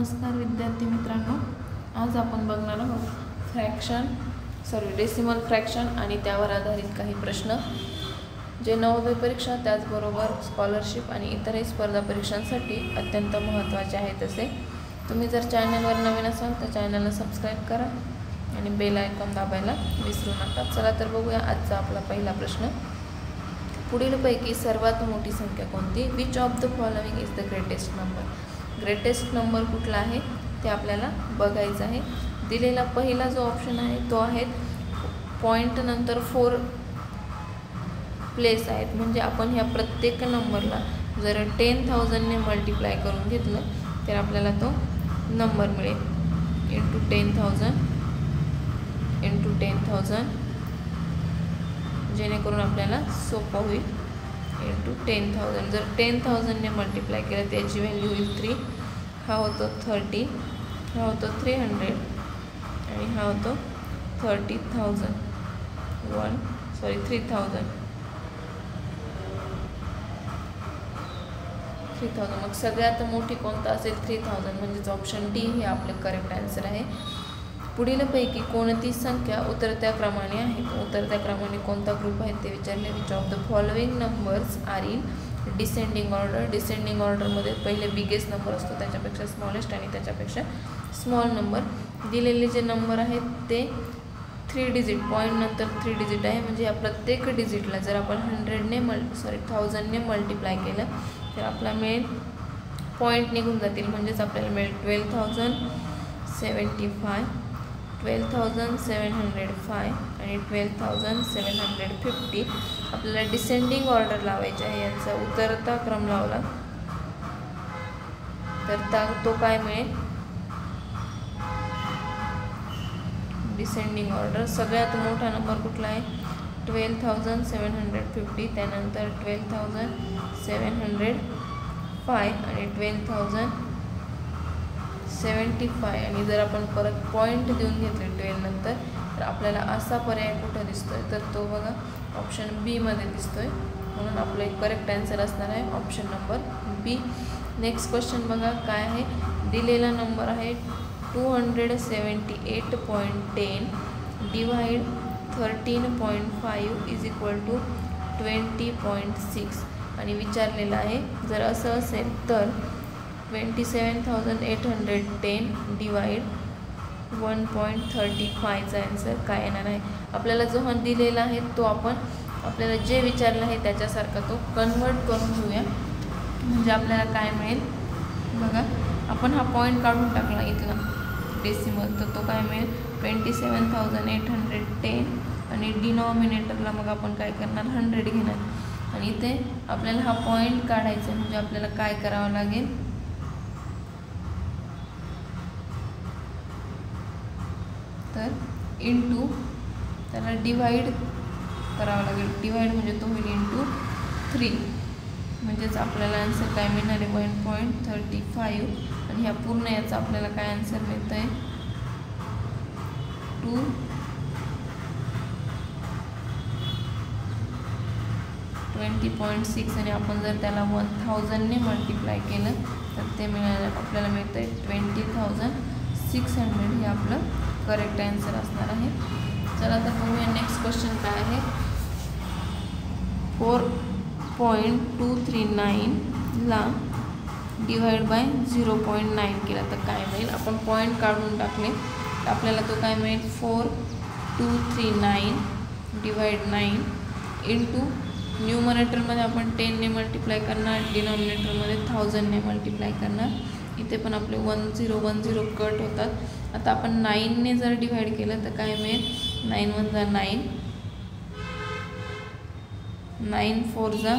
नमस्कार विद्यार्थी मित्रांनो, आज आपण बघणार आहोत डेसिमल फ्रॅक्शन आणि त्यावर आधारित काही प्रश्न जे नवोदय परीक्षा त्याचबरोबर स्कॉलरशिप आणि इतरही स्पर्धा परीक्षांसाठी अत्यंत महत्त्वाचे आहेत। असे तुम्ही जर चॅनलवर नवीन असाल तर चॅनलला सबस्क्राईब करा आणि बेल आयकॉन दाबायला विसरू नका। चला तर बघूया आजचा आपला पहिला प्रश्न। पुढीलपैकी सर्वात मोठी संख्या कोणती? Which of the following is the greatest number? Greatest number कुठला आहे ते आपल्याला बघायचं आहे। दिलेला पहिला जो ऑप्शन आहे तो आहे पॉइंट नंतर 4 प्लेस आहेत, म्हणजे आपण ह्या प्रत्येक नंबरला जर 10,000 ने मल्टिप्लाय करून घेतलं तर आपल्याला तो नंबर मिळेल इंटू 10,000 इंटू 10,000, जेणेकरून आपल्याला सोपं होईल। इंटू 10,000 जर 10,000 ने मल्टिप्लाय केलं त्याची व्हॅल्यू होईल 3, हा होतो 30, हा होतो 300 आणि हा होतो 30,000 3,000। मग सगळ्यात मोठी कोणता असेल? 3,000, म्हणजेच ऑप्शन डी हे आपलं करेक्ट आन्सर आहे। पुढीलपैकी कोणती संख्या उतरत्या क्रमाने आहे? उतरत्या क्रमाने कोणता ग्रुप आहे ते विचारले। Which of the following numbers are in descending order? Descending ऑर्डरमध्ये पहिले बिगेस्ट नंबर असतो, त्याच्यापेक्षा स्मॉलेस्ट आणि त्याच्यापेक्षा स्मॉल नंबर। दिलेले जे नंबर आहेत ते 3 डिजिट, पॉईंट नंतर 3 डिजिट आहे, म्हणजे या प्रत्येक डिजिटला जर आपण 1000 ने मल्टिप्लाय केलं तर आपला मिळेल पॉईंट निघून जातील, म्हणजेच आपल्याला मिळेल 12,075, 12,705 आणि 12,750। आपल्याला डिसेंडिंग ऑर्डर लावायची आहे, यांचा उतरता क्रम लावला तर तो काय मिळेल? डिसेंडिंग ऑर्डर सगळ्यात मोठा नंबर कुठला आहे? 12,750, त्यानंतर 12,705 आणि 12,075। आणि जर आपण परत पॉईंट देऊन घेतले 12 नंतर तर आपल्याला असा पर्याय कुठं दिसतोय? तर तो बघा ऑप्शन बी मध्ये दिसतोय, म्हणून आपलं एक करेक्ट आन्सर असणार आहे ऑप्शन नंबर बी। नेक्स्ट क्वेश्चन बघा काय आहे। दिलेला नंबर आहे 278.10 डिवाइड 13.5 इज इक्वल टू 20.6 आणि विचारलेलं आहे जर असं असेल तर 27,810 डिवाइड 1.35 चा आन्सर काय येणार आहे? आपल्याला जो हा दिलेला आहे तो आपण आपल्याला जे विचारलं आहे त्याच्यासारखा तो कन्वर्ट करून घेऊया, म्हणजे आपल्याला काय मिळेल बघा। आपण हा पॉईंट काढून टाकला इथला डेसिमल, तर तो काय मिळेल 27,810 आणि डिनॉमिनेटरला मग आपण काय करणार 100 घेणार आणि इथे आपल्याला हा पॉईंट काढायचा, म्हणजे आपल्याला काय करावं लागेल तर इंटू त्याला डिवाइड करावं लागेल। डिवाइड म्हणजे तो होईल इंटू 3, म्हणजेच आपल्याला आन्सर काय मिळणार आहे 1.35 आणि ह्या पूर्ण याचा आपल्याला काय आन्सर मिळतं आहे 20.6 आणि आपण जर त्याला 1000 ने मल्टिप्लाय केलं तर ते आपल्याला मिळतं आहे 20,600। हे आपलं करेक्ट आन्सर असणार आहे। चला तर बघूया नेक्स्ट क्वेश्चन काय आहे। 4.239 ला डिवाइड बाय 0.9 केला तर काय मिळेल? आपण पॉईंट काढून टाकले तर आपल्याला तो काय मिळेल 4,239 डिवाइड 9 इंटू न्यूमरेटरमध्ये आपण 10 ने मल्टिप्लाय करणार, डिनॉमिनेटरमध्ये 1000 ने मल्टिप्लाय करणार। इथे पण आपले 1010 कट होतात। आता आपण 9 ने जर डिवाइड केलं तर काय मिळेल 9 1 जा 9, 9 4 जा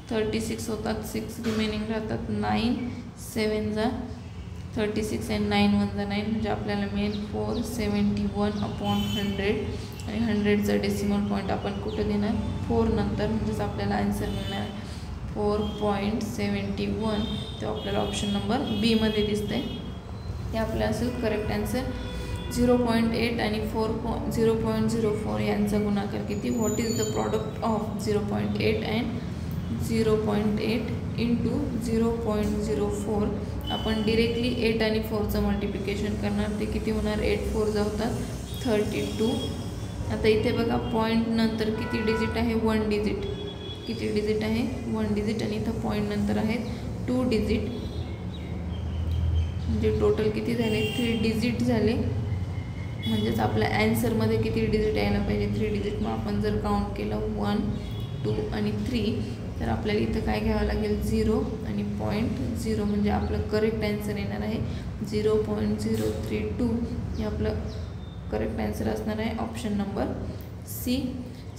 36 होतात, 6 रिमेनिंग राहतात, 9 7 जा 36 आणि 9 1 जा 9, म्हणजे आपल्याला मिळेल 471/100 आणि 100चा डेसिमल पॉईंट आपण कुठं देणार 4 नंतर, म्हणजेच आपल्याला आन्सर मिळणार आहे 4.71। ते आपल्याला ऑप्शन नंबर बी मध्ये दिसते, हे आपलं असेल करेक्ट आन्सर। 0.8 आणि 0.04 यांचा गुणाकार किती? What is the product of 0.8 and 0.8? Into 0.04. आपण डिरेक्टली 8 आणि 4चं मल्टिप्लिकेशन करणार, ते किती होणार, 8 4 होतात 32. आता इथे बघा पॉईंट नंतर किती डिजिट आहे, 1 डिजिट. किती डिजिट आहे, 1 डिजिट. आणि इथं पॉईंट नंतर आहेत 2 डिजिट, म्हणजे टोटल किती झाले, 3 डिजिट झाले. म्हणजेच आपल्या ॲन्सरमध्ये किती डिजिट यायला पाहिजे, 3 डिजिट. मग आपण जर काउंट केलं 1 2 आणि 3, तर आपल्याला इथं काय घ्यावं लागेल, 0 आणि 0.0, म्हणजे आपलं करेक्ट ॲन्सर येणार आहे 0.032. हे आपलं करेक्ट ॲन्सर असणार आहे ऑप्शन नंबर सी.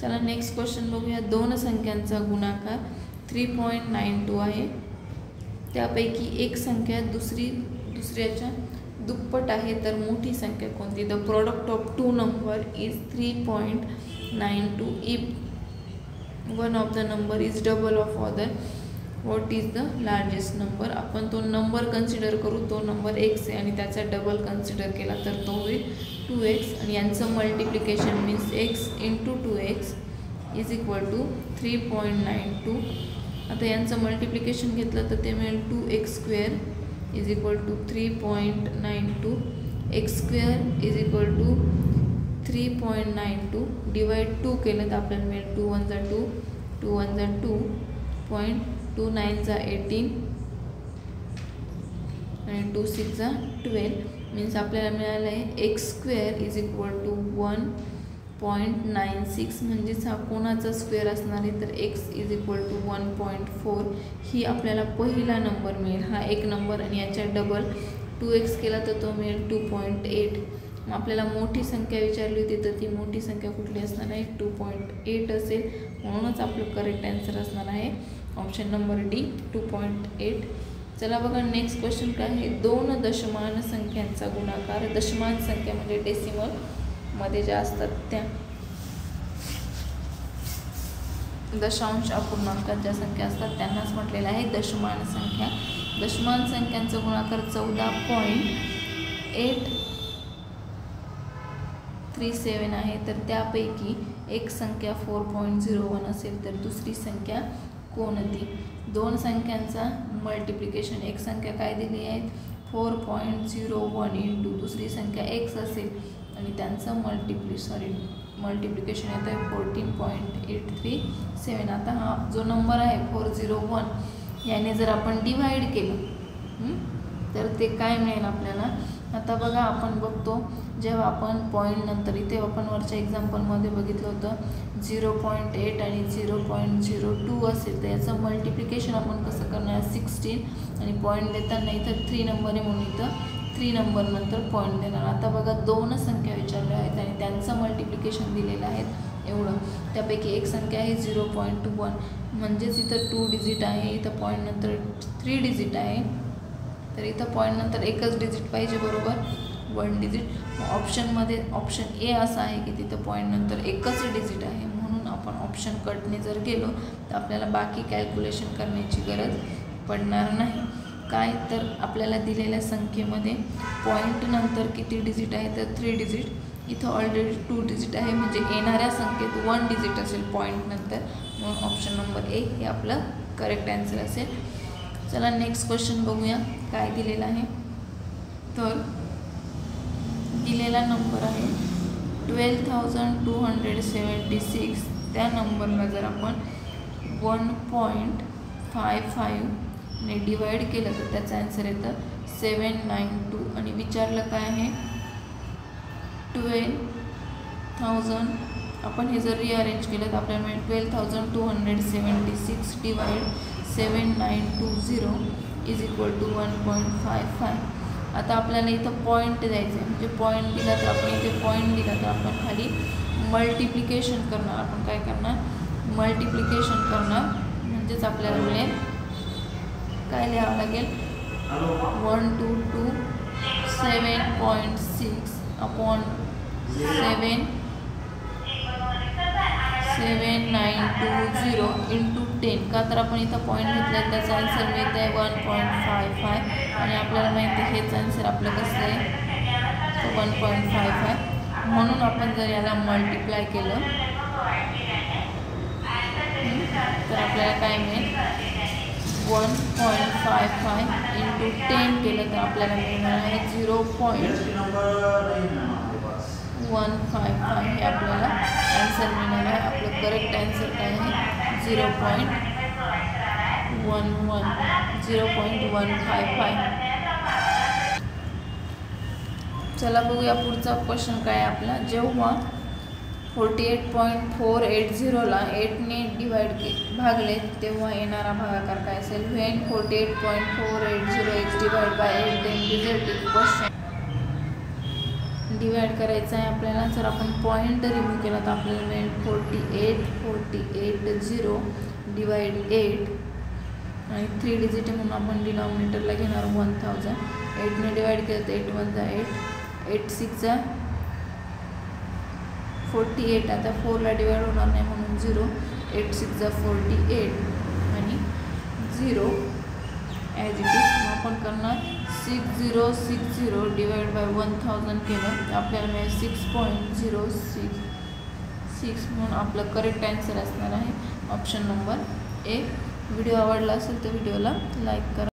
चला नेक्स्ट क्वेश्चन बघूया. दोन संख्यांचा गुणाकार 3.92 आहे. त्यापैकी एक संख्या दुसऱ्याच्या दुप्पट आहे, तर मोठी संख्या कोणती. The product of 2 number is 3.92. If one of the number is double of other, what is the largest number. आपण तो नंबर कन्सिडर करू, तो नंबर x आहे, आणि त्याचा डबल कन्सिडर केला तर तो होईल 2x. आणि यांचं multiplication means x into 2x is equal to 3.92. आता यांचं मल्टिप्लिकेशन घेतलं तर ते मिळेल 2x² is equal to 3.92. x² is equal to 3.92. Divide 2 केलं तर आपल्याला मिळेल 2 1 जा 2, 2 1 जा 2, 2 9 जा 18 आणि 2 6 जा 12. मीन्स आपल्याला मिळालं आहे x² इज इक्वल टू 1.96. म्हणजेच हा कोणाचा स्क्वेअर असणार आहे, तर x इज इक्वल टू 1.4. ही आपल्याला पहिला नंबर मिळेल, हा एक नंबर, आणि याच्या डबल 2x केला तर तो मिळेल 2.8. मग आपल्याला मोठी संख्या विचारली होती, तर ती मोठी संख्या कुठली असणार आहे, 2.8 असेल. म्हणूनच आपलं करेक्ट ॲन्सर असणार आहे ऑप्शन नंबर डी, 2.8. चला बघा नेक्स्ट क्वेश्चन काय आहे. दोन दशमान संख्यांचा गुणाकार. दशमान संख्या म्हणजे डेसिमल मध्ये ज्या असतात त्या, दशांश अपूर्णांकात ज्या संख्या असतात त्यांनाच म्हटलेलं आहे दशमान संख्या. दशमान संख्यांचा गुणाकार 14.837 आहे. तर त्यापैकी एक संख्या 4.01 असेल, तर दुसरी संख्या कोणती. दोन संख्यांचा मल्टिप्लिकेशन, एक संख्या काय दिली आहे 4.01 इंटू दुसरी संख्या x असेल, आणि त्यांचं मल्टिप्लिकेशन येतं आहे 14.837. आता हा जो नंबर आहे 401 याने जर आपण डिवाइड केलं तर ते काय मिळेल आपल्याला. आता बघा आपण बघतो, जेव्हा आपण पॉईंट नंतर, इथे आपण वरच्या एक्झाम्पलमध्ये बघितलं होतं 0.8 आणि 0.02 असेल, तर याचं मल्टिप्लिकेशन आपण कसं करणार 16, आणि पॉईंट देताना इथं 3 नंबर आहे म्हणून इथं 3 नंबर नंतर पॉईंट देणार. आता बघा दोन संख्या विचारल्या आहेत आणि त्यांचं मल्टिप्लिकेशन दिलेलं आहे एवढं. त्यापैकी एक संख्या आहे 0.1, म्हणजेच इथं 2 डिजिट आहे, इथं पॉईंट नंतर 3 डिजिट आहे, तर इथं पॉईंट नंतर एकच डिजिट पाहिजे, बरोबर 1 डिजिट. ऑप्शनमध्ये ऑप्शन ए असं आहे की तिथं पॉईंट नंतर एकच डिजिट आहे, म्हणून आपण ऑप्शन कटने जर गेलो तर आपल्याला बाकी कॅल्क्युलेशन करण्याची गरज पडणार नाही. काय तर आपल्याला दिलेल्या संख्येमध्ये पॉईंट नंतर किती डिजिट आहे, तर 3 डिजिट. इथं ऑलरेडी 2 डिजिट आहे, म्हणजे येणाऱ्या संख्येत 1 डिजिट असेल पॉईंट नंतर, म्हणून ऑप्शन नंबर ए हे आपलं करेक्ट ॲन्सर असेल. चला नेक्स्ट क्वेश्चन बघूया काय दिलेलं आहे. तर दिलेला नंबर आहे 12,276. त्या नंबरला जर आपण 1.55 ने डिवाइड केलं तर त्याचं ॲन्सर येतं 792. आणि विचारलं काय आहे 12,000. आपण हे जर रिअरेंज केलं तर आपल्याला मिळेल 12,276 डिवाइड 7920 इज इक्वल टू 1.55. आता आपल्याला इथं पॉईंट द्यायचं आहे, म्हणजे पॉईंट दिला तर आपण इथे पॉईंट दिला तर आपण खाली मल्टिप्लिकेशन करणार. आपण काय करणार मल्टिप्लिकेशन करणार, म्हणजेच आपल्याला मिळेल काय लिहावं लागेल 122.7.6 अपॉन 7,920 इंटू 10. का तर आपण इथं पॉईंट घेतला आहे, त्याचा आन्सर मिळत आहे 1.55, आणि आपल्याला माहिती आहे हेच आन्सर आपलं कसं आहे 1.55. म्हणून आपण जर याला मल्टिप्लाय केलं तर आपल्याला काय मिळेल 1.55 इंटू 10 केलं तर आपल्याला मिळणार आहे 0.155 हे आपल्याला ॲन्सर मिळणार आहे. आपलं करेक्ट ॲन्सर काय आहे 0.155. चला बघूया पुढचा क्वेश्चन काय आहे आपला. जेव्हा 48.480ला 8ने भागले तेव्हा येणारा भागाकार काय असेल. When 48.480 is divided by 8 then result is question. Divide करायचं आहे आपल्याला. जर आपण पॉईंट रिमूव्ह केला तर आपल्याला मिळेल 4880 डिवाइड 8 आणि 3 डिजिट म्हणून आपण डिनॉमिनेटरला घेणार 1000. 8ने डिवाइड केलं तर 8 1 8, 8 6 48. आता 4ला डिवाइड होणार नाही म्हणून 0, 8 6 48 आणि 0 ॲज इट इज. आपण करणार 6060 डिवाइड बाय 1000 केलं तर आपल्याला मिळेल 6.066 म्हणून आपलं करेक्ट ॲन्सर असणार आहे ऑप्शन नंबर ए. व्हिडिओ आवडला असेल तर व्हिडिओला लाईक करा.